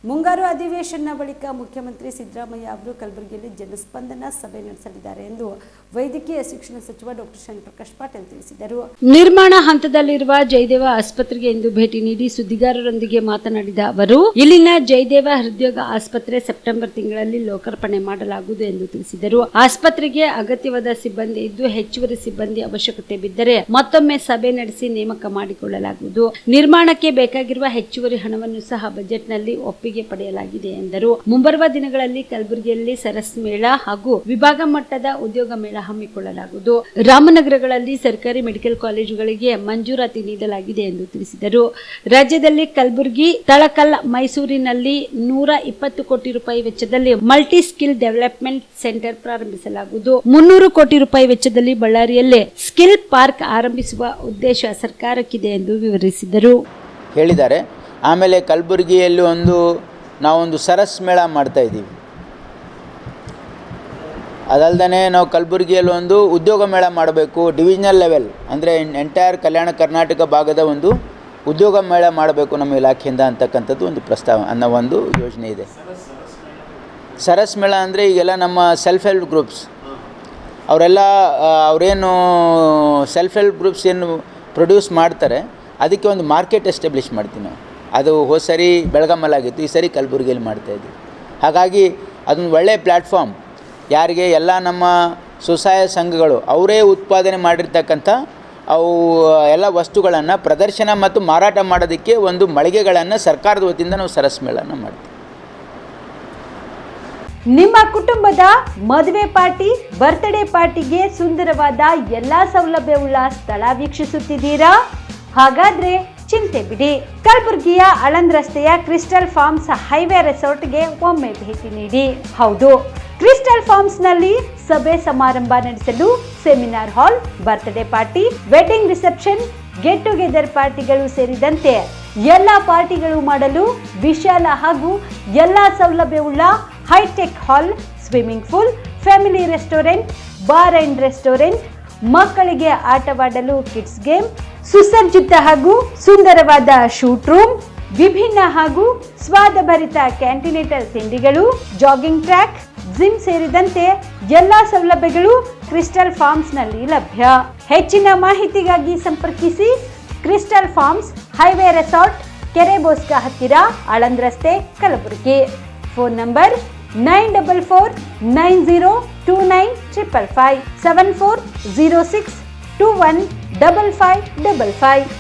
ಮುಂಗಾರು ಅಧಿವೇಶನ ಬಳಿಕ ಮುಖ್ಯಮಂತ್ರಿ ಸಿದ್ದರಾಮಯ್ಯ ಅವರು ಕಲಬುರಗಿಯಲ್ಲಿ ಜನಸ್ಪಂದನ ಸಭೆ ನಡೆಸಲಿದ್ದಾರೆ ಎಂದು ವೈದ್ಯಕೀಯ ಶಿಕ್ಷಣ ಸಚಿವ ಡಾಕ್ಟರ್ ಶರಣಪ್ರಕಾಶ್ ಪಾಟೀಲ್ ತಿಳಿಸಿದರು. ನಿರ್ಮಾಣ ಹಂತದಲ್ಲಿರುವ ಜಯದೇವ ಆಸ್ಪತ್ರೆಗೆ ಇಂದು ಭೇಟಿ ನೀಡಿ ಸುದ್ದಿಗಾರರೊಂದಿಗೆ ಮಾತನಾಡಿದ ಅವರು, ಇಲ್ಲಿನ ಜಯದೇವ ಹೃದ್ರೋಗ ಆಸ್ಪತ್ರೆ ಸೆಪ್ಟೆಂಬರ್ ತಿಂಗಳಲ್ಲಿ ಲೋಕಾರ್ಪಣೆ ಮಾಡಲಾಗುವುದು ಎಂದು ತಿಳಿಸಿದರು. ಆಸ್ಪತ್ರೆಗೆ ಅಗತ್ಯವಾದ ಸಿಬ್ಬಂದಿ ಇದ್ದು ಹೆಚ್ಚುವರಿ ಸಿಬ್ಬಂದಿ ಅವಶ್ಯಕತೆ ಬಿದ್ದರೆ ಮತ್ತೊಮ್ಮೆ ಸಭೆ ನಡೆಸಿ ನೇಮಕ ಮಾಡಿಕೊಳ್ಳಲಾಗುವುದು. ನಿರ್ಮಾಣಕ್ಕೆ ಬೇಕಾಗಿರುವ ಹೆಚ್ಚುವರಿ ಹಣವನ್ನು ಸಹ ಬಜೆಟ್ನಲ್ಲಿ ಒಪ್ಪಿಗೆ ಪಡೆಯಲಾಗಿದೆ ಎಂದರು. ಮುಂಬರುವ ದಿನಗಳಲ್ಲಿ ಕಲಬುರಗಿಯಲ್ಲಿ ಸರಸ್ ಮೇಳ ಹಾಗೂ ವಿಭಾಗ ಮಟ್ಟದ ಉದ್ಯೋಗ ಮೇಳ ಹಮ್ಮಿಕೊಳ್ಳಲಾಗುವುದು. ರಾಮನಗರಗಳಲ್ಲಿ ಸರ್ಕಾರಿ ಮೆಡಿಕಲ್ ಕಾಲೇಜುಗಳಿಗೆ ಮಂಜೂರಾತಿ ನೀಡಲಾಗಿದೆ ಎಂದು ತಿಳಿಸಿದರು. ರಾಜ್ಯದಲ್ಲಿ ಕಲಬುರಗಿ, ತಳಕಲ್, ಮೈಸೂರಿನಲ್ಲಿ 120 ಕೋಟಿ ರೂಪಾಯಿ ವೆಚ್ಚದಲ್ಲಿ ಮಲ್ಟಿ ಸ್ಕಿಲ್ ಡೆವಲಪ್ಮೆಂಟ್ ಸೆಂಟರ್ ಪ್ರಾರಂಭಿಸಲಾಗುವುದು. 300 ಕೋಟಿ ರೂಪಾಯಿ ವೆಚ್ಚದಲ್ಲಿ ಬಳ್ಳಾರಿಯಲ್ಲಿ ಸ್ಕಿಲ್ ಪಾರ್ಕ್ ಆರಂಭಿಸುವ ಉದ್ದೇಶ ಸರ್ಕಾರಕ್ಕಿದೆ ಎಂದು ವಿವರಿಸಿದರು. ಹೇಳಿದ್ದಾರೆ. ಆಮೇಲೆ ಕಲಬುರಗಿಯಲ್ಲಿ ನಾವೊಂದು ಸರಸ್ ಮೇಳ ಮಾಡ್ತಾ ಇದ್ದೀವಿ. ಅದಲ್ಲದೆ ನಾವು ಕಲಬುರಗಿಯಲ್ಲಿ ಒಂದು ಉದ್ಯೋಗ ಮೇಳ ಮಾಡಬೇಕು. ಡಿವಿಷನಲ್ ಲೆವೆಲ್ ಅಂದರೆ ಎಂಟೈರ್ ಕಲ್ಯಾಣ ಕರ್ನಾಟಕ ಭಾಗದ ಒಂದು ಉದ್ಯೋಗ ಮೇಳ ಮಾಡಬೇಕು ನಮ್ಮ ಇಲಾಖೆಯಿಂದ ಅಂತಕ್ಕಂಥದ್ದು ಒಂದು ಪ್ರಸ್ತಾವ ಅನ್ನೋ ಒಂದು ಯೋಜನೆ ಇದೆ. ಸರಸ್ ಮೇಳ ಅಂದರೆ ಈಗೆಲ್ಲ ನಮ್ಮ ಸೆಲ್ಫ್ ಹೆಲ್ಪ್ ಗ್ರೂಪ್ಸ್ ಅವರೇನು ಸೆಲ್ಫ್ ಹೆಲ್ಪ್ ಗ್ರೂಪ್ಸ್ ಏನು ಪ್ರೊಡ್ಯೂಸ್ ಮಾಡ್ತಾರೆ, ಅದಕ್ಕೆ ಒಂದು ಮಾರ್ಕೆಟ್ ಎಸ್ಟಾಬ್ಲಿಷ್ ಮಾಡ್ತೀವಿ ನಾವು. ಅದು ಹೋದ ಸರಿ ಬೆಳಗಾಮಲ್ಲಾಗಿತ್ತು, ಈ ಸರಿ ಕಲಬುರಗಿಯಲ್ಲಿ ಮಾಡ್ತಾಯಿದ್ವಿ. ಹಾಗಾಗಿ ಅದೊಂದು ಒಳ್ಳೆಯ ಪ್ಲ್ಯಾಟ್ಫಾರ್ಮ್. ಯಾರಿಗೆ ಎಲ್ಲ ನಮ್ಮ ಸ್ವಸಹಾಯ ಸಂಘಗಳು ಅವರೇ ಉತ್ಪಾದನೆ ಮಾಡಿರ್ತಕ್ಕಂಥ ಅವು ಎಲ್ಲ ವಸ್ತುಗಳನ್ನು ಪ್ರದರ್ಶನ ಮತ್ತು ಮಾರಾಟ ಮಾಡೋದಕ್ಕೆ ಒಂದು ಮಳಿಗೆಗಳನ್ನು ಸರ್ಕಾರದ ವತಿಯಿಂದ ನಾವು ಸರಸ್ ಮೇಳನ ಮಾಡ್ತೀವಿ. ನಿಮ್ಮ ಕುಟುಂಬದ ಮದುವೆ ಪಾರ್ಟಿ, ಬರ್ತ್ಡೇ ಪಾರ್ಟಿಗೆ ಸುಂದರವಾದ ಎಲ್ಲಾ ಸೌಲಭ್ಯವುಳ್ಳ ಸ್ಥಳ ವೀಕ್ಷಿಸುತ್ತಿದ್ದೀರಾ? ಹಾಗಾದ್ರೆ ಚಿಂತೆ ಬಿಡಿ. ಕಲಬುರಗಿಯ ಆಳಂದ್ ರಸ್ತೆಯ ಕ್ರಿಸ್ಟಲ್ ಫಾರ್ಮ್ಸ್ ಹೈವೇ ರೆಸಾರ್ಟ್ಗೆ ಒಮ್ಮೆ ಭೇಟಿ ನೀಡಿ. ಹೌದು, ಕ್ರಿಸ್ಟಲ್ ಫಾರ್ಮ್ಸ್ ನಲ್ಲಿ ಸಭೆ ಸಮಾರಂಭ ನಡೆಸಲು seminar hall, birthday party, wedding reception, get together ಪಾರ್ಟಿಗಳು ಸೇರಿದಂತೆ ಎಲ್ಲ ಪಾರ್ಟಿಗಳು ಮಾಡಲು ವಿಶಾಲ ಹಾಗೂ ಎಲ್ಲ ಸೌಲಭ್ಯವುಳ್ಳ hi tech hall, swimming pool, family restaurant, bar and restaurant, ಮಕ್ಕಳಿಗೆ ಆಟವಾಡಲು ಕಿಡ್ಸ್ ಗೇಮ್, ಸುಸಜ್ಜಿತ ಹಾಗೂ ಸುಂದರವಾದ ಶೂಟ್ ರೂಮ್, ವಿಭಿನ್ನ ಹಾಗೂ ಸ್ವಾದಭರಿತ ಕ್ಯಾಂಟಿನೇಟರ್ ತಿಂಡಿಗಳು, ಜಾಗಿಂಗ್ ಟ್ರ್ಯಾಕ್, ಜಿಮ್ ಸೇರಿದಂತೆ ಎಲ್ಲಾ ಸೌಲಭ್ಯಗಳು ಕ್ರಿಸ್ಟಲ್ ಫಾರ್ಮ್ಸ್ ನಲ್ಲಿ ಲಭ್ಯ. ಹೆಚ್ಚಿನ ಮಾಹಿತಿಗಾಗಿ ಸಂಪರ್ಕಿಸಿ ಕ್ರಿಸ್ಟಲ್ ಫಾರ್ಮ್ಸ್ ಹೈವೇ ರೆಸಾರ್ಟ್, ಕೆರೆಬೋಸ್ಕ ಹತ್ತಿರ, ಆಳಂದ್ ರಸ್ತೆ, ಕಲಬುರಗಿ. Phone number 9490295555 7406215555.